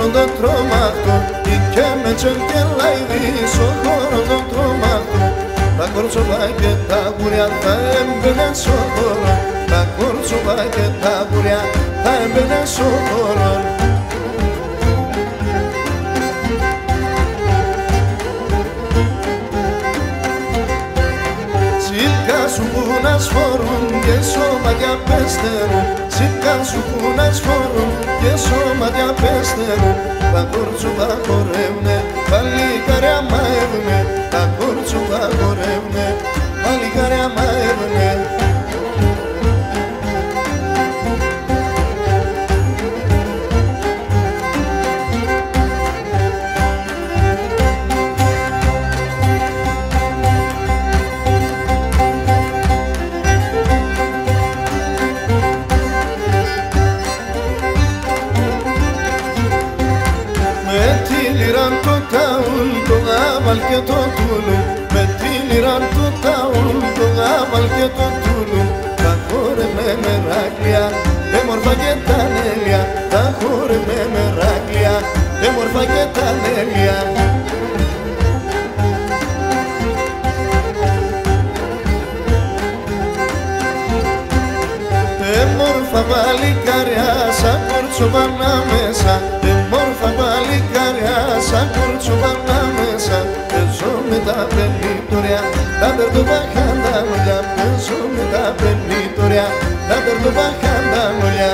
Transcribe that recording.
χώρο το τρομακτό και με τσενκελάιδι στο χώρο το τρομακτό. Τα κορτσοβά και τα γουριά θα έμπαινε στο χώρο. Τα κορτσοβά και τα γουριά θα έμπαινε στο χώρο. Σίλκα σου που να σφορούν και σώματια πέστερουν. Σίλκα σου που να σφορούν και σώματια πέστερουν. Τα κορτσοβά χορεύουνε, παλικάρια μαεύουνε. Τα κορτσοβά χορεύουνε, παλικάρια μαεύουνε. Και το τούλου, με την Ιράν το ταούλ, το γάβαλ και το τούλου. Τα χόρευε μεράκλια, έμορφα και τα νέλια. Τα χόρευε μεράκλια, έμορφα και τα νέλια. Έμορφα παλικάρια, σαν κορτσοβάνα μέσα. Έμορφα παλικάρια, σαν κορτσοβάνα μέσα. Παίζω με τα πενήτωρια, τα τερτοβάχαντα νολιά. Παίζω με τα πενήτωρια, τα τερτοβάχαντα νολιά.